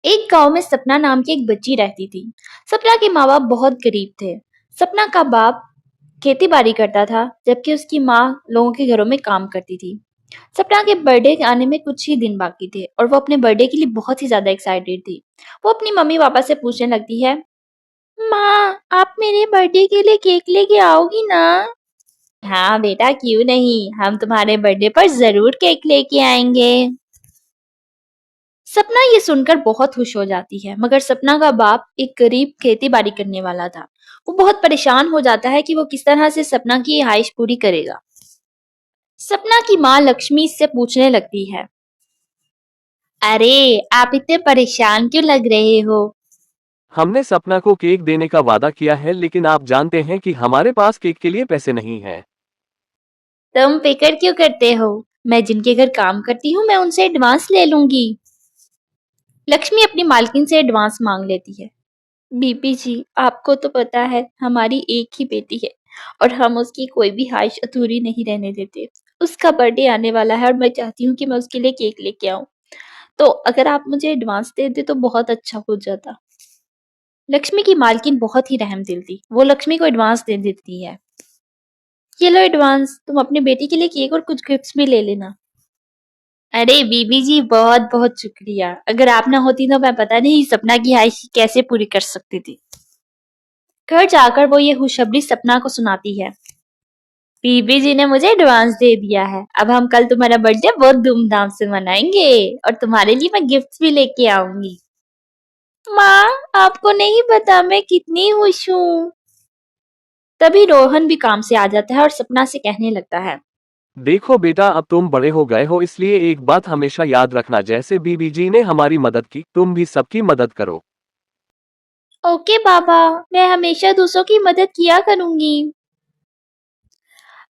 एक गांव में सपना नाम की एक बच्ची रहती थी। सपना के माँ बाप बहुत गरीब थे। सपना का बाप खेती बाड़ी करता था, जबकि उसकी माँ लोगों के घरों में काम करती थी। सपना के बर्थडे के आने में कुछ ही दिन बाकी थे और वो अपने बर्थडे के लिए बहुत ही ज्यादा एक्साइटेड थी। वो अपनी मम्मी पापा से पूछने लगती है, माँ आप मेरे बर्थडे के लिए केक लेके आओगी ना? हाँ बेटा, क्यों नहीं, हम तुम्हारे बर्थडे पर जरूर केक लेके आएंगे। सपना ये सुनकर बहुत खुश हो जाती है, मगर सपना का बाप एक गरीब खेती बाड़ी करने वाला था। वो बहुत परेशान हो जाता है कि वो किस तरह से सपना की ख्वाहिश पूरी करेगा। सपना की माँ लक्ष्मी इससे पूछने लगती है, अरे आप इतने परेशान क्यों लग रहे हो? हमने सपना को केक देने का वादा किया है, लेकिन आप जानते हैं कि हमारे पास केक के लिए पैसे नहीं हैं। तुम फिक्र क्यों करते हो, मैं जिनके घर काम करती हूँ मैं उनसे एडवांस ले लूंगी। लक्ष्मी अपनी मालकिन से एडवांस मांग लेती है। बीपी जी, आपको तो पता है हमारी एक ही बेटी है और हम उसकी कोई भी ख्वाहिश अधूरी नहीं रहने देते। उसका बर्थडे आने वाला है और मैं चाहती हूँ कि मैं उसके लिए केक लेके आऊं। तो अगर आप मुझे एडवांस दे दे तो बहुत अच्छा हो जाता। लक्ष्मी की मालकिन बहुत ही रहमदिल थी। वो लक्ष्मी को एडवांस दे देती है। ये लो एडवांस, तुम अपनी बेटी के लिए केक और कुछ गिफ्ट्स भी ले लेना। अरे बीबी जी, बहुत बहुत शुक्रिया। अगर आप ना होती तो मैं पता नहीं सपना की ख्वाहिश कैसे पूरी कर सकती थी। घर जाकर वो ये खुशखबरी सपना को सुनाती है। बीबी जी ने मुझे एडवांस दे दिया है, अब हम कल तुम्हारा बर्थडे बहुत धूमधाम से मनाएंगे और तुम्हारे लिए मैं गिफ्ट्स भी लेके आऊंगी। माँ आपको नहीं पता मैं कितनी खुश हूँ। तभी रोहन भी काम से आ जाता है और सपना से कहने लगता है, देखो बेटा, अब तुम बड़े हो गए हो, इसलिए एक बात हमेशा याद रखना, जैसे बीबी जी ने हमारी मदद की, तुम भी सबकी मदद करो। ओके पापा, मैं हमेशा दूसरों की मदद किया करूंगी।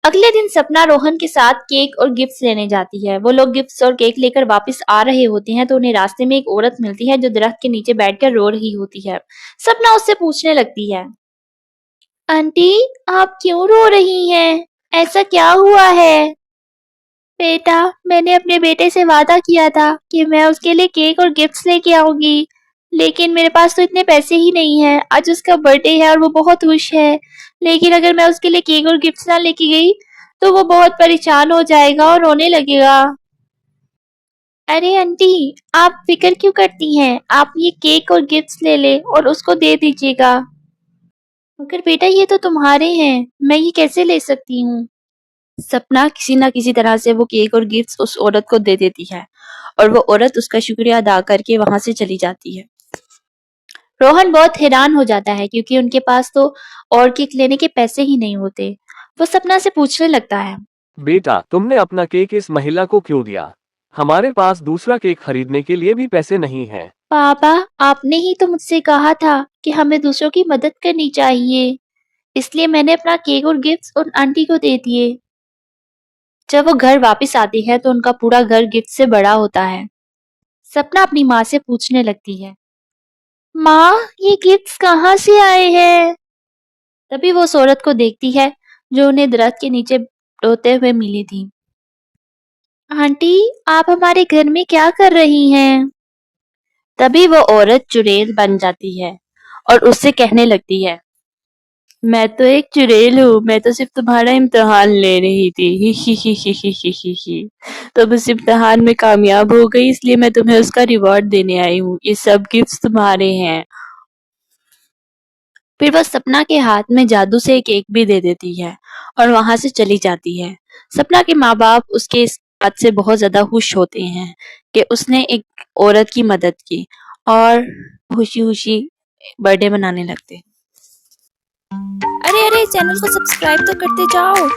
अगले दिन सपना रोहन के साथ केक और गिफ्ट्स लेने जाती है। वो लोग गिफ्ट्स और केक लेकर वापस आ रहे होते हैं तो उन्हें रास्ते में एक औरत मिलती है जो दरख्त के नीचे बैठकर रो रही होती है। सपना उससे पूछने लगती है, आंटी आप क्यों रो रही हैं? ऐसा क्या हुआ है? बेटा, मैंने अपने बेटे से वादा किया था कि मैं उसके लिए केक और गिफ्ट्स लेके आऊंगी, लेकिन मेरे पास तो इतने पैसे ही नहीं हैं। आज उसका बर्थडे है और वो बहुत खुश है, लेकिन अगर मैं उसके लिए केक और गिफ्ट्स ना लेके गई तो वो बहुत परेशान हो जाएगा और रोने लगेगा। अरे आंटी, आप फिक्र क्यों करती हैं? आप ये केक और गिफ्ट्स ले ले और उसको दे दीजिएगा। मगर बेटा ये तो तुम्हारे हैं, मैं ये कैसे ले सकती हूँ? सपना किसी ना किसी तरह से वो केक और गिफ्ट्स उस औरत को दे देती है और वो औरत उसका शुक्रिया अदा करके वहां से चली जाती है। रोहन बहुत हैरान हो जाता है क्योंकि उनके पास तो और केक लेने के पैसे ही नहीं होते। वो सपना से पूछने लगता है, बेटा, तुमने अपना केक इस महिला को क्यों दिया? हमारे पास दूसरा केक खरीदने के लिए भी पैसे नहीं हैं। पापा आपने ही तो मुझसे कहा था कि हमें दूसरों की मदद करनी चाहिए, इसलिए मैंने अपना केक और गिफ्ट्स उन आंटी को दे दिए। जब वो घर वापस आती है तो उनका पूरा घर गिफ्ट से बड़ा होता है। सपना अपनी माँ से पूछने लगती है, माँ ये गिफ्ट्स कहाँ से आए हैं? तभी वो उस औरत को देखती है जो उन्हें दरख्त के नीचे रोते हुए मिली थी। आंटी आप हमारे घर में क्या कर रही हैं? तभी वो औरत चुड़ैल बन जाती है और उससे कहने लगती है, मैं तो एक चुड़ैल हूँ, मैं तो सिर्फ तुम्हारा इम्तिहान ले रही थी। ही ही ही ही ही ही ही ही। तुम उस इम्तिहान में कामयाब हो गई, इसलिए मैं तुम्हें उसका रिवॉर्ड देने आई हूँ। ये सब गिफ्ट्स तुम्हारे हैं। फिर वह सपना के हाथ में जादू से एक भी दे देती है और वहां से चली जाती है। सपना के माँ बाप उसके इस बात से बहुत ज्यादा खुश होते हैं कि उसने एक औरत की मदद की और खुशी खुशी बर्थडे मनाने लगते हैं। अरे अरे, चैनल को सब्सक्राइब तो करते जाओ।